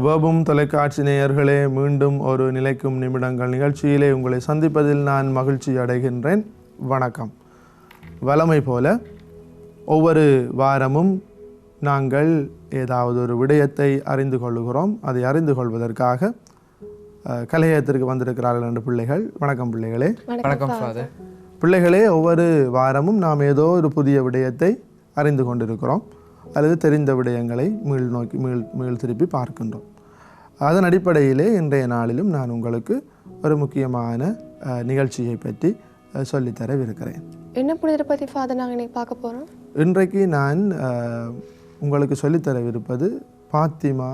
வேபும் தொலைக்காட்சி நேயர்களே, மீண்டும் ஒரு நிலைக்கும் நிமிடங்கள் நிகழ்ச்சியிலே உங்களை சந்திப்பதில் நான் மகிழ்ச்சி அடைகின்றேன். வணக்கம். வழமை போல ஒவ்வொரு வாரமும் நாங்கள் ஏதாவது ஒரு விடயத்தை அறிந்து கொள்ளுகிறோம். அதை அறிந்து கொள்வதற்காக கலையகத்திற்கு வந்திருக்கிறார்கள் என்று பிள்ளைகள். வணக்கம் பிள்ளைகளே. வணக்கம் ஃபாதர். பிள்ளைகளே, ஒவ்வொரு வாரமும் நாம் ஏதோ ஒரு புதிய விடயத்தை அறிந்து கொண்டிருக்கிறோம் அல்லது தெரிந்த விடயங்களை மீள் திருப்பி பார்க்கின்றோம். அதன் அடிப்படையிலே இன்றைய நாளிலும் நான் உங்களுக்கு ஒரு முக்கியமான நிகழ்ச்சியை பற்றி சொல்லித்தரவிருக்கிறேன். என்ன புனிதரை பற்றி ஃபாதர் நாங்கள் இன்னைக்கு பார்க்க போகிறோம்? இன்றைக்கு நான் உங்களுக்கு சொல்லித்தரவிருப்பது பாத்திமா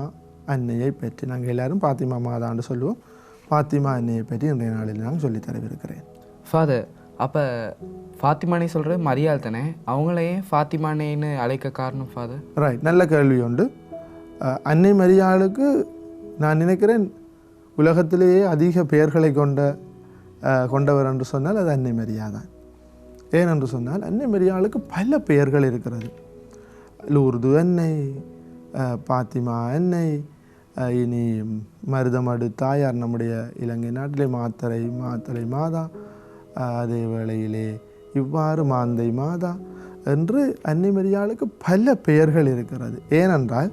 அன்னையை பற்றி. நாங்கள் எல்லாரும் பாத்திமா மாதான்னு சொல்லுவோம். பாத்திமா அன்னையை பற்றி இன்றைய நாளில் நான் சொல்லித்தரவிருக்கிறேன். ஃபாதர், அப்போ ஃபாத்திமானே சொல்கிற மரியாள் தானே, அவங்களையே ஃபாத்திமானேன்னு அழைக்க காரணம் ஃபாதர்? ரைட், நல்ல கேள்வி உண்டு. அன்னை மரியாளுக்கு நான் நினைக்கிறேன் உலகத்திலேயே அதிக பெயர்களை கொண்டவர் என்று சொன்னால் அது அன்னை மரியா தான். ஏனென்று சொன்னால் அன்னை மரியாளுக்கு பல பெயர்கள் இருக்கிறது. லூர்து அன்னை, பாத்திமா அன்னை, இனி மருதமடு தாயார் நம்முடைய இலங்கை நாட்டிலே மாத்தரை மாதா, அதே வேளையிலே இவ்வாறு மாந்தை மாதா என்று அன்னை மரியாளுக்கு பல பெயர்கள் இருக்கிறது. ஏனென்றால்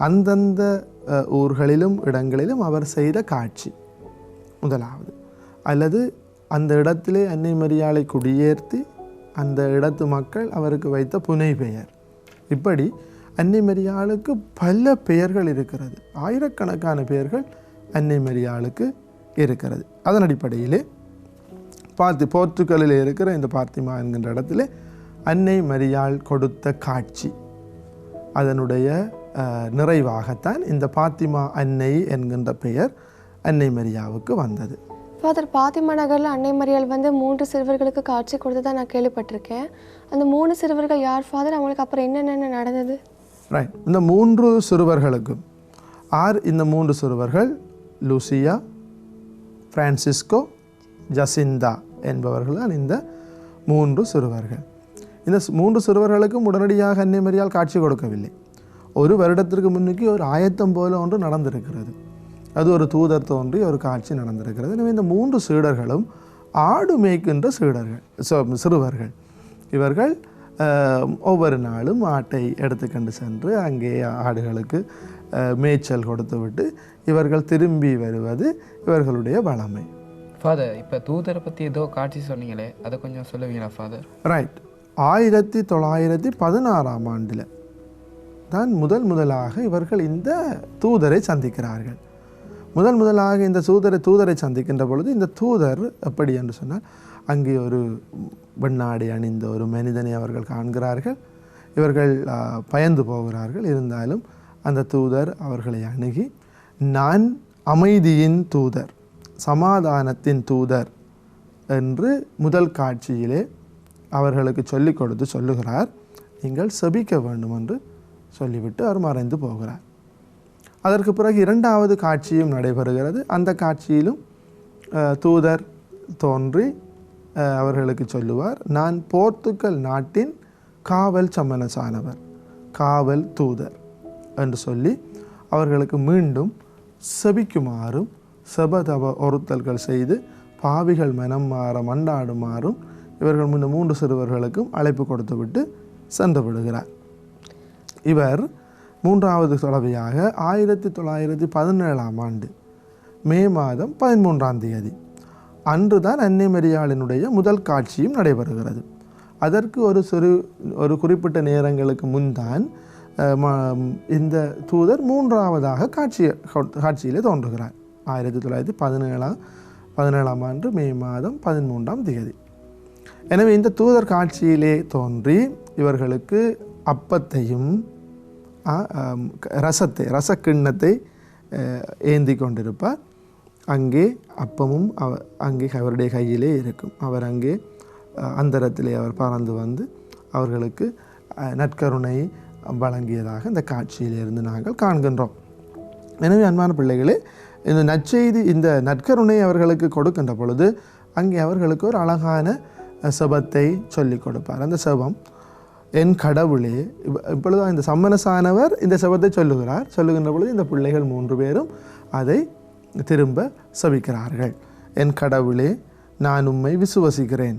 அந்தந்த ஊர்களிலும் இடங்களிலும் அவர் செய்த காட்சி முதலாவது, அல்லது அந்த இடத்திலே அன்னை மரியாளை குடியேற்றி அந்த இடத்து மக்கள் அவருக்கு வைத்த புனை பெயர். இப்படி அன்னை மரியாளுக்கு பல பெயர்கள் இருக்கிறது. ஆயிரக்கணக்கான பெயர்கள் அன்னை மரியாளுக்கு இருக்கிறது. அதன் அடிப்படையிலே போர்த்துகலில் இருக்கிற இந்த பாத்திமா என்கின்ற இடத்துல அன்னை மரியாள் கொடுத்த காட்சி, அதனுடைய நிறைவாகத்தான் இந்த பாத்திமா அன்னை என்கின்ற பெயர் அன்னை மரியாவுக்கு வந்தது. ஃபாதர், பாத்திமா நகரில் அன்னை மரியாள் 3 சிறுவர்களுக்கு காட்சி கொடுத்ததா நான் கேள்விப்பட்டிருக்கேன். அந்த 3 சிறுவர்கள் யார் ஃபாதர்? அவங்களுக்கு அப்புறம் என்னென்ன நடந்தது? ரைட், இந்த 3 சிறுவர்களுக்கும் இந்த 3 சிறுவர்கள் லூசியா, பிரான்சிஸ்கோ, ஜசிந்தா என்பவர்கள் தான் இந்த 3 சிறுவர்கள். இந்த 3 சிறுவர்களுக்கும் உடனடியாக அன்னை மரியாள் காட்சி கொடுக்கவில்லை. ஒரு வருடத்திற்கு முன்னுக்கு ஒரு ஆயத்தம் போல ஒன்று நடந்திருக்கிறது. அது ஒரு தூதர் தோன்றி ஒரு காட்சி நடந்திருக்கிறது. எனவே இந்த 3 சீடர்களும் ஆடு மேய்க்கின்ற சிறுவர்கள். இவர்கள் ஒவ்வொரு நாளும் ஆட்டை எடுத்துக்கொண்டு சென்று அங்கே ஆடுகளுக்கு மேய்ச்சல் கொடுத்து விட்டு இவர்கள் திரும்பி வருவது இவர்களுடைய வளமை. ஃபாதர், இப்போ தூதரை பற்றி ஏதோ காட்சி சொன்னீங்களே, அதை கொஞ்சம் சொல்லுவீங்களா ஃபாதர்? ரைட், 1916ஆம் ஆண்டில் தான் முதலாக இவர்கள் இந்த தூதரை சந்திக்கிறார்கள். முதலாக இந்த தூதரை சந்திக்கின்ற பொழுது இந்த தூதர் எப்படி என்று சொன்னால், அங்கே ஒரு வெண்ணாடை அணிந்த ஒரு மனிதனை அவர்கள் காண்கிறார்கள். இவர்கள் பயந்து போகிறார்கள். இருந்தாலும் அந்த தூதர் அவர்களை அணுகி, நான் அமைதியின் தூதர், சமாதானத்தின் தூதர் என்று முதல் காட்சியிலே அவர்களுக்கு சொல்லிக் கொடுத்து சொல்லுகிறார், நீங்கள் செபிக்க வேண்டும் என்று சொல்லிவிட்டு அவர் மறைந்து போகிறார். அதற்கு பிறகு 2வது காட்சியும் நடைபெறுகிறது. அந்த காட்சியிலும் தூதர் தோன்றி அவர்களுக்கு சொல்லுவார், நான் போர்த்துகல் நாட்டின் காவல் சம்மனசானவர், காவல் தூதர் என்று சொல்லி அவர்களுக்கு மீண்டும் செபிக்குமாறும் செபதவ ஒருத்தல்கள் செய்து பாவிகள் மனம் மாற மண்டாடுமாறும் இவர்கள் 3 சிறுவர்களுக்கும் அழைப்பு கொடுத்து விட்டு சென்று விடுகிறார். இவர் 3வது தடவையாக 1917ஆம் ஆண்டு மே மாதம் 13ஆம் தேதி அன்றுதான் அன்னை மரியாளினுடைய முதல் காட்சியும் நடைபெறுகிறது. அதற்கு ஒரு குறிப்பிட்ட நேரங்களுக்கு முன்தான் இந்த தூதர் 3வதாக காட்சியிலே தோன்றுகிறார். 1917ஆம் ஆண்டு மே மாதம் 13ஆம் தேதி. எனவே இந்த தூதர் காட்சியிலே தோன்றி இவர்களுக்கு அப்பத்தையும் ரசக்கிண்ணத்தை ஏந்தி கொண்டிருப்பார். அங்கே அப்பமும் அங்கே அவருடைய கையிலே இருக்கும். அவர் அங்கே அந்தரத்திலே அவர் பறந்து வந்து அவர்களுக்கு நற்கருணை வழங்கியதாக இந்த காட்சியிலிருந்து நாங்கள் காண்கின்றோம். எனவே அன்பான பிள்ளைகளே, இந்த நற்செய்தி, இந்த நற்கருணை அவர்களுக்கு கொடுக்கின்ற பொழுது அங்கே அவர்களுக்கு ஒரு அழகான செபத்தை சொல்லிக் கொடுப்பார். அந்த செபம் என் கடவுளே, இப்பொழுது இந்த சம்மனசானவர் இந்த செபத்தை சொல்லுகிறார். சொல்லுகின்ற பொழுது இந்த பிள்ளைகள் 3 பேரும் அதை திரும்ப செபிக்கிறார்கள். என் கடவுளே, நான் உம்மை விசுவசிக்கிறேன்,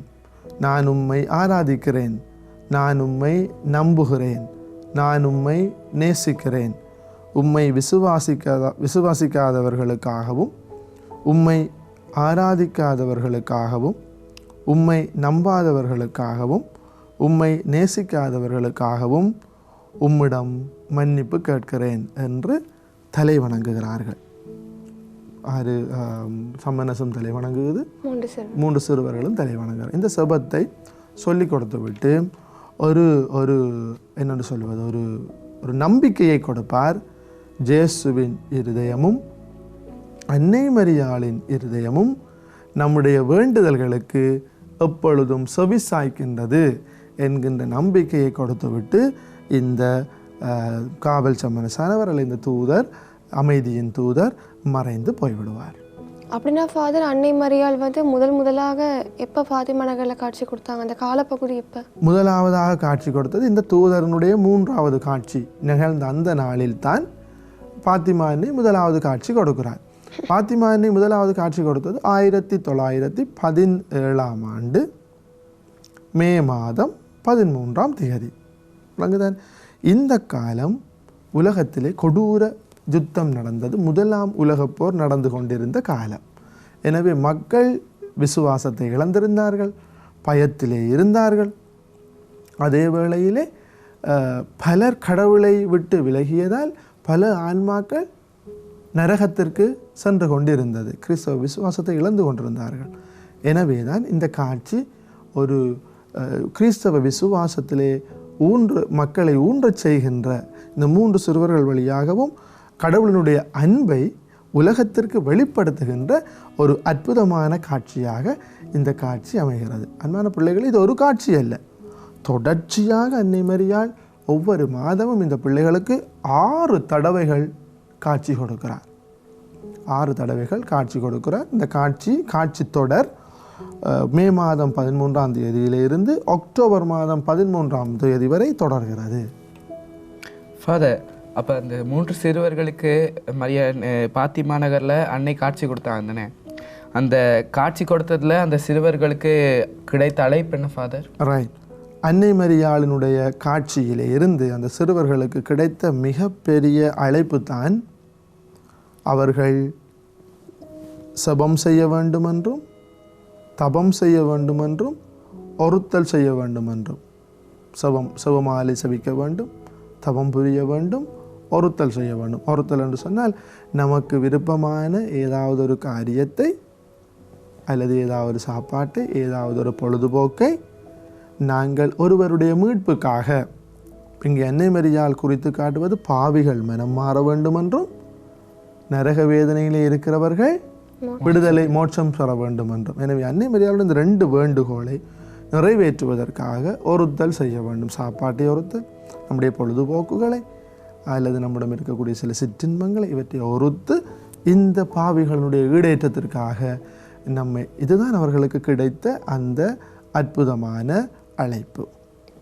நான் உம்மை ஆராதிக்கிறேன், நான் உம்மை நம்புகிறேன், நான் உம்மை நேசிக்கிறேன். உம்மை விசுவாசிக்காதவர்களுக்காகவும் உம்மை ஆராதிக்காதவர்களுக்காகவும் உம்மை நம்பாதவர்களுக்காகவும் உம்மை நேசிக்காதவர்களுக்காகவும் உம்மிடம் மன்னிப்பு கேட்கிறேன் என்று தலை வணங்குகிறார்கள். 6 சம்மனசும் தலை வணங்குகிறது, 3 சிறுவர்களும் தலை வணங்குகிறார். இந்த செபத்தை சொல்லி கொடுத்து விட்டு ஒரு என்னென்னு சொல்வது, ஒரு நம்பிக்கையை கொடுப்பார். ஜேசுவின் இருதயமும் அன்னை மரியாளின் இருதயமும் நம்முடைய வேண்டுதல்களுக்கு எப்பொழுதும் செவிசாய்க்கின்றது என்கின்ற நம்பிக்கையை கொடுத்துவிட்டு இந்த காவல் சம்மனசானவர் அல்லது இந்த தூதர், அமைதியின் தூதர் மறைந்து போய்விடுவார். அப்படின்னா ஃபாதர், அன்னை மரியாள் வந்து முதலாக எப்போ ஃபாத்திமா நகரில் காட்சி கொடுத்தாங்க? அந்த காலப்பகுதி எப்போ? முதலாவதாக காட்சி கொடுத்தது இந்த தூதரனுடைய 3வது காட்சி நிகழ்ந்த அந்த நாளில் தான் பாத்திமா அன்னை முதலாவது காட்சி கொடுக்கிறார். பாத்திமா அன்னை முதலாவது காட்சி கொடுத்தது 1917ஆம் ஆண்டு மே மாதம் 13ஆம் தேதி. விளங்குதான்? இந்த காலம் உலகத்திலே கொடூர யுத்தம் நடந்தது, 1ஆம் உலகப் போர் நடந்து கொண்டிருந்த காலம். எனவே மக்கள் விசுவாசத்தை இழந்திருந்தார்கள், பயத்திலே இருந்தார்கள். அதே வேளையிலே பலர் கடவுளை விட்டு விலகியதால் பல ஆன்மாக்கள் நரகத்திற்கு சென்று கொண்டிருந்தது, கிறிஸ்தவ விசுவாசத்தை இழந்து கொண்டிருந்தார்கள். எனவே தான் இந்த காட்சி ஒரு கிறிஸ்தவ விசுவாசத்திலே மக்களை ஊன்றச் செய்கின்ற இந்த 3 சிறுவர்கள் வழியாகவும் கடவுளினுடைய அன்பை உலகத்திற்கு வெளிப்படுத்துகின்ற ஒரு அற்புதமான காட்சியாக இந்த காட்சி அமைகிறது. அன்பான பிள்ளைகள், இது ஒரு காட்சி அல்ல, தொடர்ச்சியாக அன்னை மரியாள் ஒவ்வொரு மாதமும் இந்த பிள்ளைகளுக்கு 6 தடவைகள் காட்சி கொடுக்கிறார். 6 தடவைகள் காட்சி கொடுக்கிறார். இந்த காட்சி தொடர் மே மாதம் 13ஆம் தேதியிலிருந்து அக்டோபர் மாதம் 13ஆம் தேதி வரை தொடர்கிறது. ஃபாதர், அப்போ அந்த 3 சிறுவர்களுக்கு பாத்திமா நகரில் அன்னை காட்சி கொடுத்தாங்க தானே, அந்த காட்சி கொடுத்ததில் அந்த சிறுவர்களுக்கு கிடைத்த அழைப்பு என்ன ஃபாதர்? ரைட். அன்னை மரியாளினுடைய காட்சியிலே இருந்து அந்த சிறுவர்களுக்கு கிடைத்த மிகப்பெரிய அழைப்பு தான் அவர்கள் செபம் செய்ய வேண்டுமென்றும் தபம் செய்ய வேண்டுமென்றும் ஒருத்தல் செய்ய வேண்டுமென்றும். செபமாலை செபிக்க வேண்டும், தபம் புரிய வேண்டும், ஒருத்தல் செய்ய வேண்டும். ஒருத்தல் என்று சொன்னால் நமக்கு விருப்பமான ஏதாவது ஒரு காரியத்தை அல்லது ஏதாவது ஒரு சாப்பாட்டை, ஏதாவது ஒரு பொழுதுபோக்கை நாங்கள் ஒருவருடைய மீட்புக்காக, இங்கே அன்னை மரியாள் குறித்து காட்டுவது பாவிகள் மனம் மாற வேண்டும் என்றும் நரக வேதனையிலே இருக்கிறவர்கள் விடுதலை மோட்சம் பெற வேண்டும் என்றும். எனவே அன்னை மரியாளுடைய இந்த 2 வேண்டுகோளை நிறைவேற்றுவதற்காக ஒருத்தல் செய்ய வேண்டும். சாப்பாட்டை ஒருத்தல், நம்முடைய பொழுதுபோக்குகளை அல்லது நம்மிடம் இருக்கக்கூடிய சில சிற்றின்பங்களை இவற்றை ஒருத்து இந்த பாவிகளுடைய ஈடேற்றத்திற்காக இதுதான் அவர்களுக்கு கிடைத்த அந்த அற்புதமான அழைப்பு.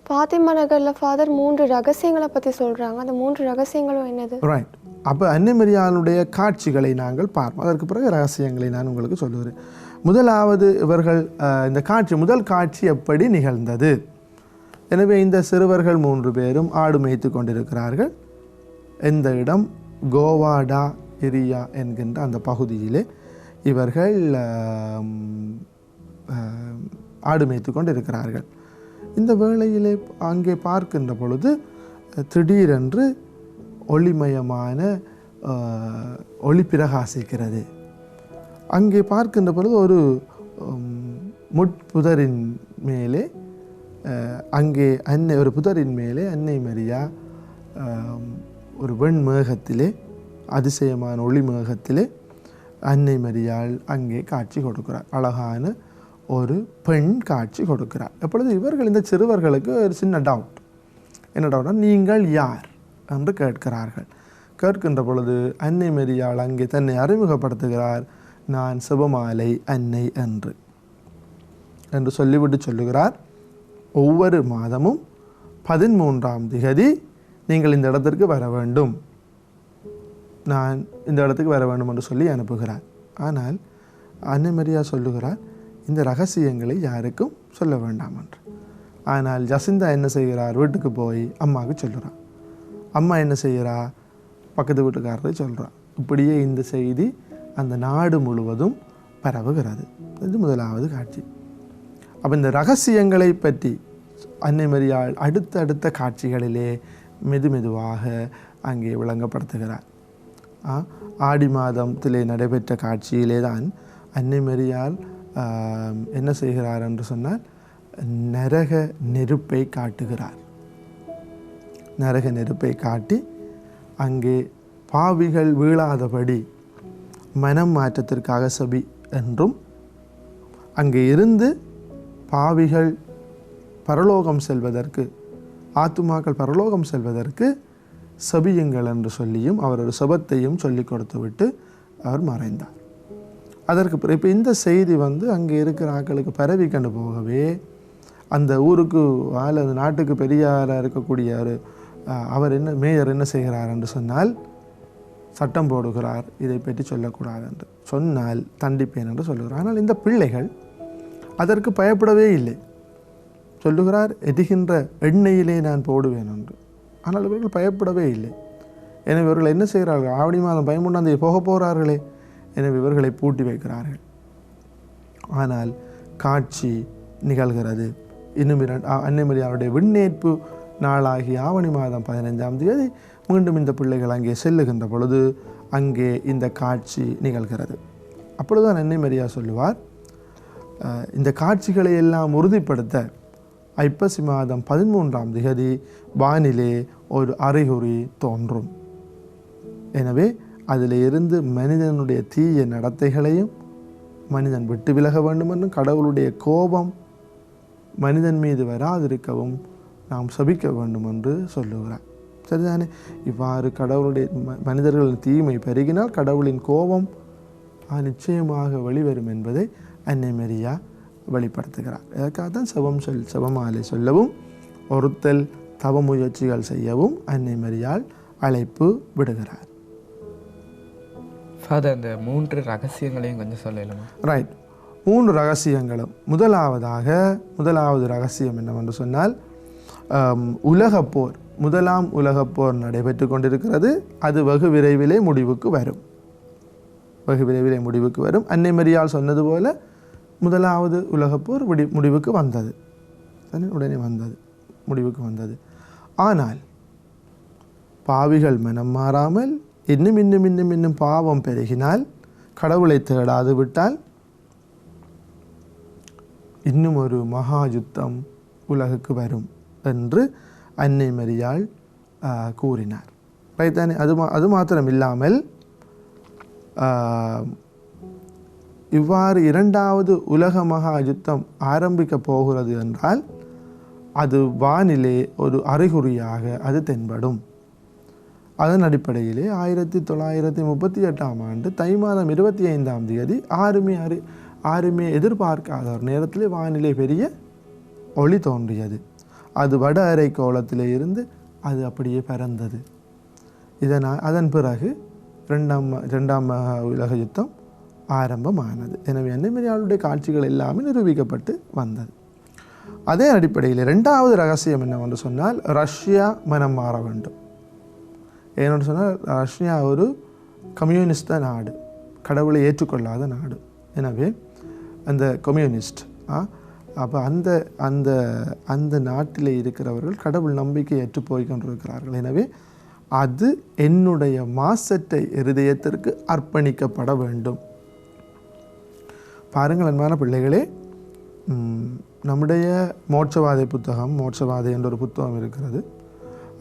பாத்திமா நகரில் ஃபாதர் 3 ரகசியங்களை பற்றி சொல்கிறாங்க. அந்த 3 ரகசியங்களும் என்னது? ரைட். அப்போ அன்னை மரியாளுடைய காட்சிகளை நாங்கள் பார்ப்போம். அதற்கு பிறகு ரகசியங்களை நான் உங்களுக்கு சொல்லுகிறேன். முதலாவது இவர்கள் இந்த முதல் காட்சி எப்படி நிகழ்ந்தது? எனவே இந்த சிறுவர்கள் 3 பேரும் ஆடு மேய்த்து கொண்டிருக்கிறார்கள். இந்த இடம் கோவாடா ஏரியா என்கின்ற அந்த பகுதியிலே இவர்கள் ஆடு மேய்த்து கொண்டு இருக்கிறார்கள். இந்த வேளையிலே அங்கே பார்க்கின்ற பொழுது திடீரென்று ஒளிமயமான ஒளி பிரகாசிக்கிறது. அங்கே பார்க்கின்ற பொழுது ஒரு முட்புதரின் மேலே ஒரு புதரின் மேலே அன்னை மரியா ஒரு வெண்மேகத்திலே, அதிசயமான ஒளி மேகத்திலே அன்னை மரியாள் அங்கே காட்சி கொடுக்கிறார். அழகான ஒரு பெண் காட்சி கொடுக்கிறார். எப்பொழுது இவர்கள் இந்த சிறுவர்களுக்கு ஒரு சின்ன டவுட். என்ன டவுட்னா, நீங்கள் யார் என்று கேட்கிறார்கள். கேட்கின்ற பொழுது அன்னை மரியாள் அங்கே தன்னை அறிமுகப்படுத்துகிறார். நான் செபமாலை அன்னை என்று சொல்லிவிட்டு சொல்லுகிறார், ஒவ்வொரு மாதமும் 13ஆம் திகதி நீங்கள் இந்த இடத்திற்கு வர வேண்டும், நான் இந்த இடத்துக்கு வர வேண்டும் என்று சொல்லி அனுப்புகிறார். ஆனால் அன்னை மரியா சொல்லுகிறார், இந்த ரகசியங்களை யாருக்கும் சொல்ல வேண்டாம் என்று. ஆனால் ஜசிந்தா என்ன செய்கிறார், வீட்டுக்கு போய் அம்மாவுக்கு சொல்லுறார். அம்மா என்ன செய்கிறா, பக்கத்து வீட்டுக்காரரை சொல்கிறார். இப்படியே இந்த செய்தி அந்த நாடு முழுவதும் பரவுகிறது. இது முதலாவது காட்சி. அப்போ இந்த ரகசியங்களை பற்றி அன்னை மரியாள் அடுத்தடுத்த காட்சிகளிலே மெதுவாக அங்கே விளங்கப்படுத்துகிறார். ஆடி மாதத்திலே நடைபெற்ற காட்சியிலே தான் அன்னை மரியாள் என்ன செய்கிறார் என்று சொன்னால் நரக நெருப்பை காட்டுகிறார். நரக நெருப்பை காட்டி அங்கே பாவிகள் வீழாதபடி மனம் மாற்றத்திற்காக சபி என்றும், அங்கே இருந்து பாவிகள் பரலோகம் செல்வதற்கு, ஆத்துமாக்கள் பரலோகம் செல்வதற்கு சபியுங்கள் என்று சொல்லியும் அவர் ஒரு சபத்தையும் சொல்லி கொடுத்து விட்டு அவர் மறைந்தார். அதற்கு பிறகு இப்போ இந்த செய்தி அங்கே இருக்கிற ஆட்களுக்கு பரவி கண்டு போகவே அந்த ஊருக்கு அந்த நாட்டுக்கு பெரியாராக இருக்கக்கூடிய அவர் மேயர் என்ன செய்கிறார் என்று சொன்னால் சட்டம் போடுகிறார், இதை பற்றி சொல்லக்கூடாது என்று சொன்னால் தண்டிப்பேன் என்று சொல்லுகிறார். ஆனால் இந்த பிள்ளைகள் அதற்கு பயப்படவே இல்லை. சொல்லுகிறார், எரிகின்ற எண்ணெயிலே நான் போடுவேன் என்று. ஆனால் இவர்கள் பயப்படவே இல்லை. எனவே இவர்கள் என்ன செய்கிறார்கள், ஆவணி மாதம் 13ஆம் போக போகிறார்களே, எனவே இவர்களை பூட்டி வைக்கிறார்கள். ஆனால் காட்சி நிகழ்கிறது. இன்னும் அன்னை மரியாளுடைய விண்ணேற்பு நாளாகி ஆவணி மாதம் 15ஆம் தேதி மீண்டும் இந்த பிள்ளைகள் அங்கே செல்லுகின்ற பொழுது அங்கே இந்த காட்சி நிகழ்கிறது. அப்பொழுதுதான் அன்னை மரியா சொல்லுவார், இந்த காட்சிகளை எல்லாம் உறுதிப்படுத்த ஐப்பசி மாதம் 13ஆம் திகதி வானிலே ஒரு அறிகுறி தோன்றும். எனவே அதில் இருந்து மனிதனுடைய தீய நடத்தைகளையும் மனிதன் விட்டு விலக வேண்டும் என்றும், கடவுளுடைய கோபம் மனிதன் மீது வராதிருக்கவும் நாம் சபிக்க வேண்டும் என்று சொல்லுகிறார். சரிதானே? இவ்வாறு கடவுளுடைய மனிதர்களின் தீமை பெருகினால் கடவுளின் கோபம் நிச்சயமாக வெளிவரும் என்பதை அன்னை மரியா வெளிப்படுத்துகிறார். இதற்காக தான் செபமாலை சொல்லவும் ஒருத்தல் தவ முயற்சிகள் செய்யவும் அன்னை மரியாள் அழைப்பு விடுகிறார். ஃபாதர், அந்த 3 ரகசியங்களையும் கொஞ்சம் சொல்லலாமா? ரைட், 3 ரகசியங்களும். முதலாவது ரகசியம் என்னவென்று சொன்னால், உலகப்போர், முதலாம் உலகப்போர் நடைபெற்று கொண்டிருக்கிறது. அது வெகு விரைவிலே முடிவுக்கு வரும். அன்னை மரியாள் சொன்னது போல முதலாவது உலகப்போர் முடிவுக்கு வந்தது, உடனே முடிவுக்கு வந்தது. ஆனால் பாவிகள் மனம் மாறாமல் இன்னும் பாவம் பெருகினால், கடவுளை தேடாது விட்டால் இன்னும் ஒரு மகா யுத்தம் உலகுக்கு வரும் என்று அன்னை மரியாள் கூறினார். ரைத்தானே? அது மாத்திரம் இல்லாமல் இவ்வாறு 2வது உலக மகா யுத்தம் ஆரம்பிக்க போகிறது என்றால் அது வானிலே ஒரு அறிகுறியாக அது தென்படும். அதன் அடிப்படையிலே 1938ஆம் ஆண்டு தை மாதம் 25ஆம் தேதி யாருமே எதிர்பார்க்காத ஒரு நேரத்திலே வானிலே பெரிய ஒளி தோன்றியது. அது வட அரை கோளத்திலே இருந்து அது அப்படியே பறந்தது. அதன் பிறகு 2ஆம் மகா உலக யுத்தம் ஆரம்பமானது. எனவே அன்னை மரியாளுடைய காட்சிகள் எல்லாமே நிரூபிக்கப்பட்டு வந்தது. அதே அடிப்படையில் 2வது ரகசியம் என்னவென்று சொன்னால், ரஷ்யா மனம் மாற வேண்டும். ஏனென்று சொன்னால் ரஷ்யா ஒரு கம்யூனிஸ்ட நாடு, கடவுளை ஏற்றுக்கொள்ளாத நாடு. எனவே அந்த கம்யூனிஸ்ட் அப்போ அந்த நாட்டில் இருக்கிறவர்கள் கடவுள் நம்பிக்கை ஏற்று போய் கொண்டிருக்கிறார்கள். எனவே அது என்னுடைய மாசற்ற இருதயத்திற்கு அர்ப்பணிக்கப்பட வேண்டும். பாருங்கள் அன்பான பிள்ளைகளே, நம்முடைய மோட்சவாதை புத்தகம், மோட்சவாதை என்ற ஒரு புத்தகம் இருக்கிறது.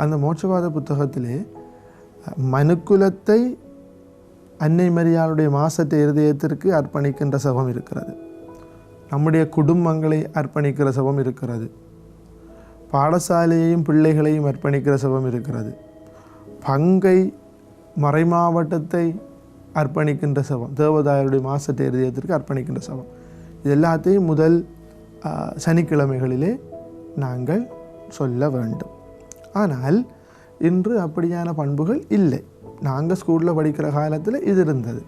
அந்த மோட்சவாத புத்தகத்திலே மனுக்குலத்தை அன்னை மரியாளுடைய மாசற்ற இருதயத்திற்கு அர்ப்பணிக்கின்ற சபம் இருக்கிறது. நம்முடைய குடும்பங்களை அர்ப்பணிக்கிற சபம் இருக்கிறது. பாடசாலையையும் பிள்ளைகளையும் அர்ப்பணிக்கிற சபம் இருக்கிறது. பங்கை மறைமாவட்டத்தை அர்ப்பணிக்கின்ற சபம், தேவதாயருடைய மாசற்ற இருதயத்திற்கு அர்ப்பணிக்கின்ற சபம். இது எல்லாத்தையும் முதல் சனிக்கிழமைகளிலே நாங்கள் சொல்ல வேண்டும். ஆனால் இன்று அப்படியான பண்புகள் இல்லை. நாங்கள் ஸ்கூலில் படிக்கிற காலத்தில் இது இருந்தது.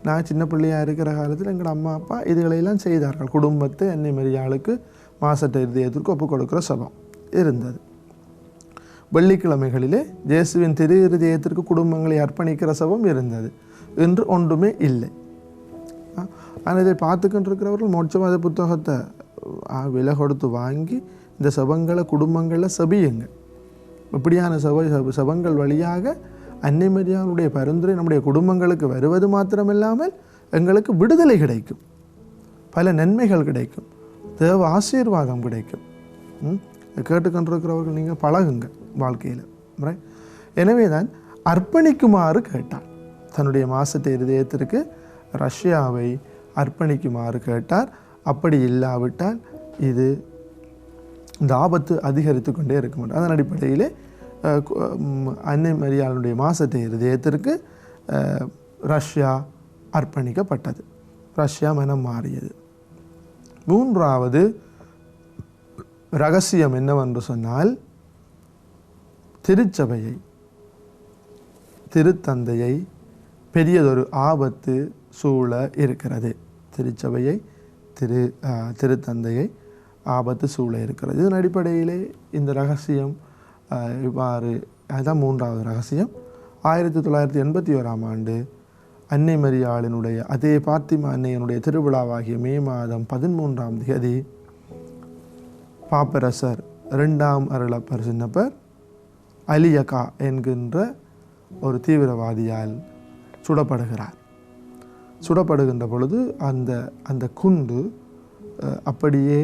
நான் சின்ன பிள்ளையாக இருக்கிற காலத்தில் எங்களோட அம்மா அப்பா இதுகளையெல்லாம் செய்தார்கள். குடும்பத்தை அன்னை மரியாளுக்கு மாசற்ற இருதயத்திற்கு ஒப்புக் கொடுக்குற சபம் இருந்தது. வெள்ளிக்கிழமைகளிலே இயேசுவின் திரு இருதயத்திற்கு குடும்பங்களை அர்ப்பணிக்கிற சபம் இருந்தது. இன்று ஒன்றுமே இல்லை. ஆனால் இதை பார்த்துக்கிட்டு இருக்கிறவர்கள் மோட்சவாத புத்தகத்தை விலை கொடுத்து வாங்கி இந்த சபங்களை குடும்பங்களில் செபியுங்க. இப்படியான சபங்கள் வழியாக அன்னை மரியாளுடைய பரிந்துரை நம்முடைய குடும்பங்களுக்கு வருவது மாத்திரமில்லாமல் எங்களுக்கு விடுதலை கிடைக்கும், பல நன்மைகள் கிடைக்கும், தேவ ஆசீர்வாதம் கிடைக்கும். கேட்டுக்கொண்டிருக்கிறவர்கள் நீங்கள் பழகுங்க வாழ்க்கையில். எனவே தான் அர்ப்பணிக்குமாறு கேட்டார். தன்னுடைய மாசற்ற இருதயத்திற்கு ரஷ்யாவை அர்ப்பணிக்குமாறு கேட்டார். அப்படி இல்லாவிட்டால் இது இந்த ஆபத்து அதிகரித்து கொண்டே இருக்க மாட்டோம். அதன் அடிப்படையிலே அன்னை மரியாளுடைய மாசற்ற இருதயத்திற்கு ரஷ்யா அர்ப்பணிக்கப்பட்டது. ரஷ்யா மனம் மாறியது. மூன்றாவது ரகசியம் என்னவென்று சொன்னால், திருச்சபையை திருத்தந்தையை பெரியதொரு ஆபத்து சூழ இருக்கிறது. திருச்சபையை திருத்தந்தையை ஆபத்து சூழ இருக்கிறது. இதன் அடிப்படையிலே இந்த ரகசியம் இவ்வாறு, அதுதான் மூன்றாவது ரகசியம். 1981 ஆண்டு அன்னை மரியாளினுடைய அதே பாத்திமா அன்னையனுடைய திருவிழாவாகிய மே மாதம் 13ஆம் தேதி பாப்பரசர் 2ஆம் அருளப்பர் சின்னப்பர் அலியகா என்கின்ற ஒரு தீவிரவாதியால் சுடப்படுகிறார். சுடப்படுகின்ற பொழுது அந்த குண்டு அப்படியே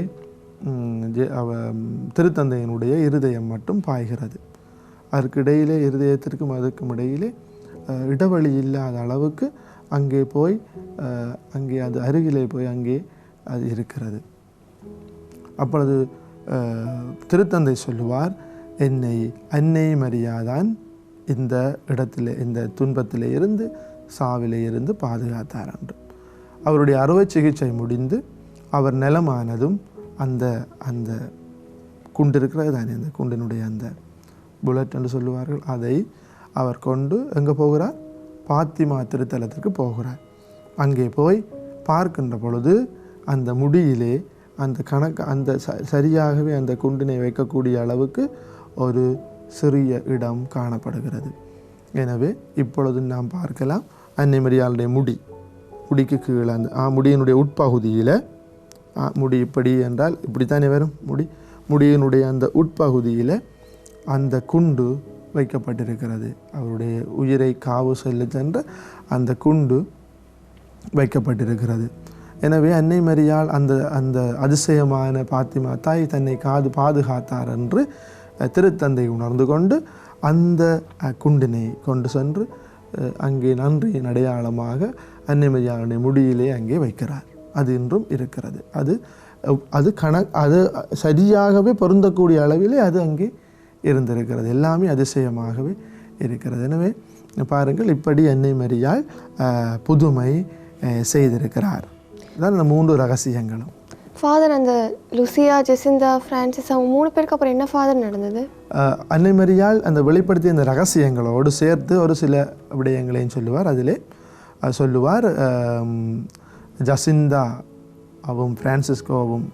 திருத்தந்தையினுடைய இருதயம் மட்டும் பாய்கிறது. அதற்கு இடையிலே இருதயத்திற்கும் அதற்கும் இடையிலே இடைவெளி இல்லாத அளவுக்கு அங்கே போய் அங்கே அது அருகிலே போய் அங்கே அது இருக்கிறது. அப்பொழுது திருத்தந்தை சொல்லுவார், என்னை அன்னை மரியாதான் இந்த இடத்திலே, இந்த துன்பத்திலே இருந்து, சாவிலே இருந்து பாதுகாத்தார் என்று. அவருடைய அறுவை சிகிச்சை முடிந்து அவர் நலமானதும் அந்த அந்த குண்டு இருக்கிறது தானே, அந்த குண்டினுடைய அந்த புல்லட் என்று சொல்லுவார்கள், அதை அவர் கொண்டு எங்கே போகிறார்? பாத்திமா திருத்தலத்திற்கு போகிறார். அங்கே போய் பார்க்கின்ற பொழுது அந்த முடியிலே அந்த சரியாகவே அந்த குண்டினை வைக்கக்கூடிய அளவுக்கு ஒரு சிறிய இடம் காணப்படுகிறது. எனவே இப்பொழுது நாம் பார்க்கலாம், அன்னை மரியாளுடைய முடிக்கு கீழே அந்த முடியினுடைய உட்பகுதியில், முடி இப்படி என்றால் இப்படித்தானே வரும், முடியினுடைய அந்த உட்பகுதியில் அந்த குண்டு வைக்கப்பட்டிருக்கிறது. அவருடைய உயிரை காவு செல்ல சென்ற அந்த குண்டு வைக்கப்பட்டிருக்கிறது. எனவே அன்னை மரியாள் அந்த அதிசயமான பாத்திமா தாய் தன்னை பாதுகாத்தார் என்று திருத்தந்தை உணர்ந்து கொண்டு அந்த குண்டினை கொண்டு சென்று அங்கே நன்றியின் அடையாளமாக அன்னை மரியாளுடைய முடியிலே அங்கே வைக்கிறார். அது இன்றும் இருக்கிறது. அது சரியாகவே பொருந்தக்கூடிய அளவிலே அது அங்கே இருந்திருக்கிறது. எல்லாமே அதிசயமாகவே இருக்கிறது. எனவே பாருங்கள், இப்படி அன்னை மரியாள் புதுமை செய்திருக்கிறார். அதான் அந்த 3 ரகசியங்களும். ஃபாதர், அந்த லூசியா, ஜெசிந்தா, பிரான்சிஸ் அவங்க 3 பேருக்கு அப்புறம் என்ன ஃபாதர் நடந்தது? அன்னை மரியாள் அந்த வெளிப்படுத்திய இந்த ரகசியங்களோடு சேர்த்து ஒரு சில விடயங்களையும் சொல்லுவார். அதிலே சொல்லுவார், ஜசிந்தாவும் பிரான்சிஸ்கோவும்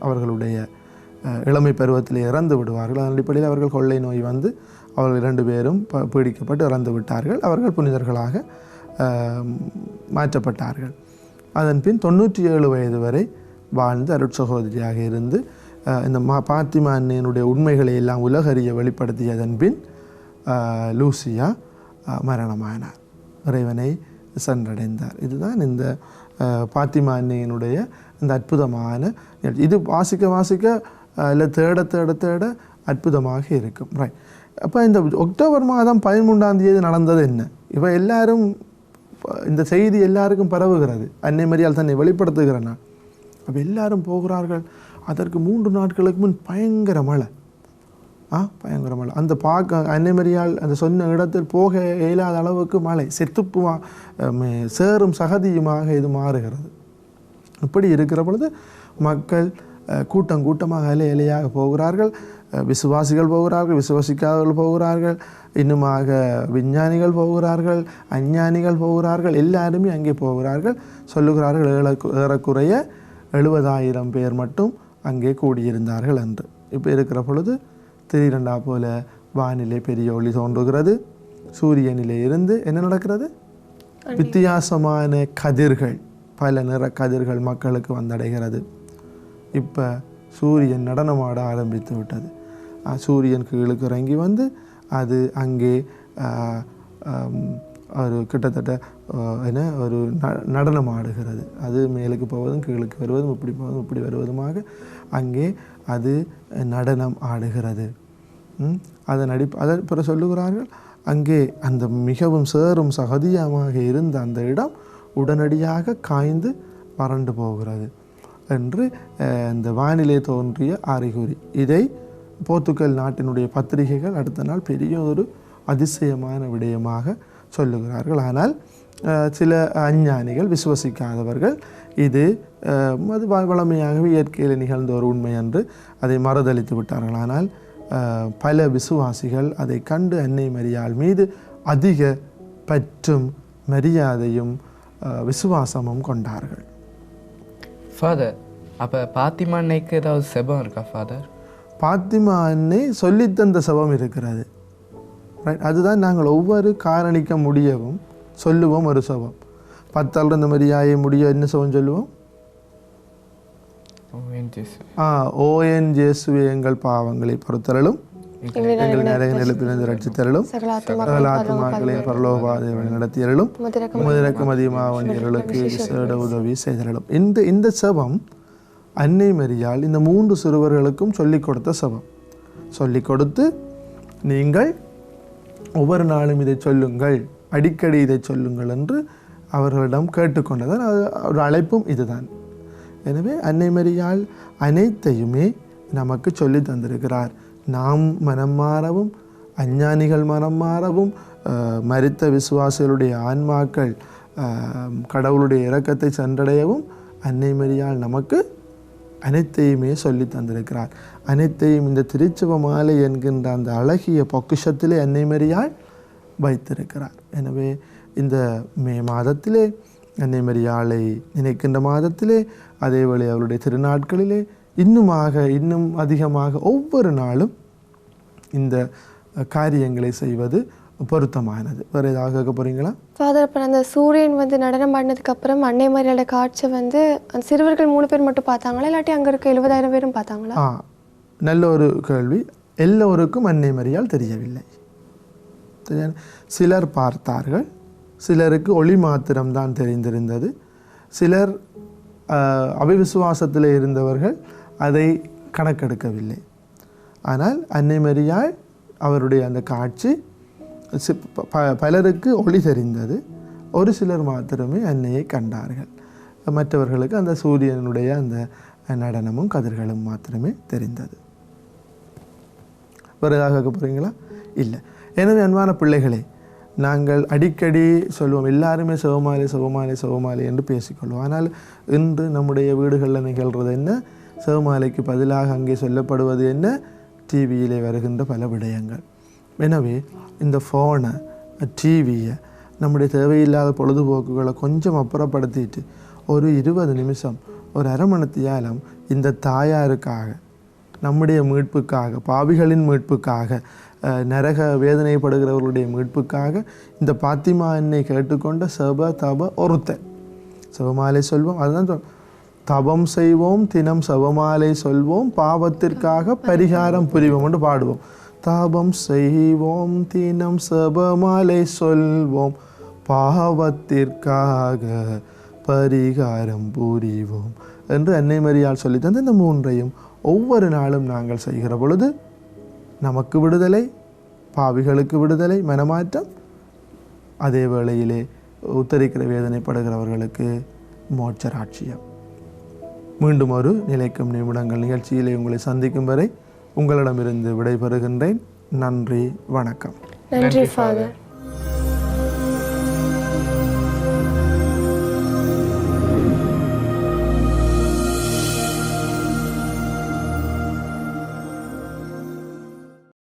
அவர்களுடைய இளமை பருவத்தில் இறந்து விடுவார்கள். அதன் அடிப்படையில் அவர்கள் கொள்ளை நோய் வந்து அவர்கள் 2 பேரும் பீடிக்கப்பட்டு இறந்து விட்டார்கள். அவர்கள் புனிதர்களாக மாற்றப்பட்டார்கள். அதன் பின் 97 வயது வரை வாழ்ந்து அருட்சகோதரியாக இருந்து இந்த பாத்திமா அன்னையினுடைய உண்மைகளை எல்லாம் உலகறிய வெளிப்படுத்தியதன் பின் லூசியா மரணமானார், இறைவனை சென்றடைந்தார். இதுதான் இந்த பாத்திமா அன்னையினுடைய இந்த அற்புதமான, இது வாசிக்க இல்லை தேட அற்புதமாக இருக்கும். ரைட். அப்போ இந்த அக்டோபர் மாதம் 13ஆம் தேதி நடந்தது என்ன? இப்போ எல்லாரும் இந்த செய்தி எல்லாருக்கும் பரவுகிறது. அன்னை மரியாள் தன்னை வெளிப்படுத்துகிற நாள். அப்போ எல்லாரும் போகிறார்கள். அதற்கு 3 நாட்களுக்கு முன் பயங்கர மழை. அந்த அன்னை மரியாள் அந்த சொன்ன இடத்தில் போக இயலாத அளவுக்கு மழை, செத்துப்புமா சேரும் சகதியுமாக இது மாறுகிறது. இப்படி இருக்கிற பொழுது மக்கள் கூட்டமாக இலையாக போகிறார்கள். விசுவாசிகள் போகிறார்கள், விசுவாசிக்காதவர்கள் போகிறார்கள், இன்னுமாக விஞ்ஞானிகள் போகிறார்கள், அஞ்ஞானிகள் போகிறார்கள், எல்லாருமே அங்கே போகிறார்கள். சொல்லுகிறார்கள் ஏறக்குறைய 70,000 பேர் மட்டும் அங்கே கூடியிருந்தார்கள் என்று. இப்போ இருக்கிற பொழுது திடீரெண்டா போல வானிலை பெரிய ஒளி தோன்றுகிறது. சூரியனிலே இருந்து என்ன நடக்கிறது? வித்தியாசமான கதிர்கள், பல நிற கதிர்கள் மக்களுக்கு வந்தடைகிறது. இப்போ சூரியன் நடனமாட ஆரம்பித்து விட்டது. சூரியன் கீழுக்கு இறங்கி வந்து அது அங்கே ஒரு கிட்டத்தட்ட என்ன ஒரு நடனம் ஆடுகிறது. அது மேலுக்கு போவதும் கீழுக்கு வருவதும் இப்படி போவதும் இப்படி வருவதுமாக அங்கே அது நடனம் ஆடுகிறது. அதை பிற சொல்லுகிறார்கள், அங்கே அந்த மிகவும் சேரும் சகதியமாக இருந்த அந்த இடம் உடனடியாக காய்ந்து வறண்டு போகிறது என்று இந்த வானிலை தோன்றிய அறிகுறி. இதை போர்த்துகல் நாட்டினுடைய பத்திரிகைகள் அடுத்த நாள் பெரிய ஒரு அதிசயமான விடயமாக சொல்லுகிறார்கள். ஆனால் சில அஞ்ஞானிகள், விசுவசிக்காதவர்கள் இது அது வளமையாகவே இயற்கையில் நிகழ்ந்த ஒரு உண்மை என்று அதை மறுதளித்து விட்டார்கள். ஆனால் பல விசுவாசிகள் அதை கண்டு அன்னை மரியாள் மீது அதிக பற்றும் மரியாதையும் விசுவாசமும் கொண்டார்கள். ஃபாதர், அப்போ பாத்திமா அன்னைக்கு ஏதாவது செபம் இருக்கா ஃபாதர்? பாத்திமா அன்னை சொல்லித்தந்த செபம் இருக்கிறது. ரைட், அதுதான் நாங்கள் ஒவ்வொரு காரணிக்க முடியவும் சொல்லுவோம் ஒரு செபம். 10 இந்த மரியாயை முடிய என்ன செபம் சொல்லுவோம்? ஓஎன் ஜேசுவே எங்கள் பாவங்களை பொறுத்தரலும், எங்கள் நிறைய நிலப்பிலிருந்து ரட்சித்தரலும், சகலாத்மாக்களையும் பரலோகபாதை நடத்தியரலும், உமதிரக்கம் அதிகமாக வண்டியர்களுக்கு விசேட உதவி செய்தரலும். இந்த செபம் அன்னை மரியாள் இந்த 3 சிறுவர்களுக்கும் சொல்லிக் கொடுத்த செபம். சொல்லிக் கொடுத்து, நீங்கள் ஒவ்வொரு நாளும் இதை சொல்லுங்கள், அடிக்கடி இதை சொல்லுங்கள் என்று அவர்களிடம் கேட்டுக்கொண்டதான் ஒரு அழைப்பும் இதுதான். எனவே அன்னை மரியாள் அனைத்தையுமே நமக்கு சொல்லி தந்திருக்கிறார். நாம் மனம் மாறவும், அஞ்ஞானிகள் மனம் மாறவும், மரித்த விசுவாசிகளுடைய ஆன்மாக்கள் கடவுளுடைய இரக்கத்தை சென்றடையவும் அன்னை மரியாள் நமக்கு அனைத்தையுமே சொல்லி தந்திருக்கிறார். அனைத்தையும் இந்த திருச்செப மாலை என்கின்ற அந்த அழகிய பொக்கிஷத்திலே அன்னை மரியாள் வைத்திருக்கிறார். எனவே இந்த மே மாதத்திலே அன்னை மரியாளை நினைக்கின்ற மாதத்திலே, அதேவேளை அவருடைய திருநாட்களிலே இன்னும் அதிகமாக ஒவ்வொரு நாளும் இந்த காரியங்களை செய்வது பொருத்தமானது. வேறு ஏதாவது கேட்க போகிறீங்களா? ஃபாதர், இப்போ அந்த சூரியன் வந்து நடனம் ஆடினதுக்கு அப்புறம் அன்னை மரியாளோட காட்சி வந்து அந்த சிறுவர்கள் 3 பேர் மட்டும் பார்த்தாங்களா, இல்லாட்டி அங்கே இருக்க 70,000 பேரும் பார்த்தாங்களா? நல்ல ஒரு கேள்வி. எல்லோருக்கும் அன்னை மரியாள் தெரியவில்லை. சிலர் பார்த்தார்கள், சிலருக்கு ஒளி மாத்திரம்தான் தெரிந்திருந்தது. சிலர் அவிசுவாசத்தில் இருந்தவர்கள் அதை கணக்கெடுக்கவில்லை. ஆனால் அன்னை மரியாள் அவருடைய அந்த காட்சி பலருக்கு ஒளி தெரிந்தது. ஒரு சிலர் மாத்திரமே அன்னையை கண்டார்கள். மற்றவர்களுக்கு அந்த சூரியனுடைய அந்த நடனமும் கதிர்களும் மாத்திரமே தெரிந்தது. வேறு ஏதாவது கேட்க போகிறீங்களா? இல்லை. எனவே அன்பான பிள்ளைகளே, நாங்கள் அடிக்கடி சொல்வோம், எல்லாருமே சிவமாலை சிவமாலை சிவமாலை என்று பேசிக்கொள்வோம். ஆனால் இன்று நம்முடைய வீடுகளில் நிகழ்கிறது என்ன? சிவமாலைக்கு பதிலாக அங்கே சொல்லப்படுவது என்ன? டிவியிலே வருகின்ற பல விடயங்கள். எனவே இந்த ஃபோனை, டிவியை, நம்முடைய தேவையில்லாத பொழுதுபோக்குகளை கொஞ்சம் அப்புறப்படுத்திட்டு ஒரு 20 நிமிஷம், ஒரு அரை மணித்தியாலம் இந்த தாயாருக்காக, நம்முடைய மீட்புக்காக, பாவிகளின் மீட்புக்காக, நரக வேதனைப்படுகிறவர்களுடைய மீட்புக்காக இந்த பாத்திமா அன்னை கேட்டுக்கொண்ட செப தப ஒருத்தன். செபமாலை சொல்வோம். அதுதான் தபம் செய்வோம், தினம் செபமாலை சொல்வோம், பாவத்திற்காக பரிகாரம் புரிவோம் என்று பாடுவோம். தபம் செய்வோம், தினம் செபமாலை சொல்வோம், பாவத்திற்காக பரிகாரம் புரிவோம் என்று அன்னை மரியாள் சொல்லி தந்த இந்த 3ஐயும் ஒவ்வொரு நாளும் நாங்கள் செய்கிற பொழுது நமக்கு விடுதலை, பாவிகளுக்கு விடுதலை, மனமாற்றம், அதே வேளையிலே உத்தரிக்கிற வேதனைப்படுகிறவர்களுக்கு மோட்சராட்சியம். மீண்டும் ஒரு நிலைக்கும் நிமிடங்கள் நிகழ்ச்சியிலே உங்களை சந்திக்கும் வரை உங்களிடமிருந்து விடைபெறுகின்றேன். நன்றி, வணக்கம். நன்றி ஃபாதர்.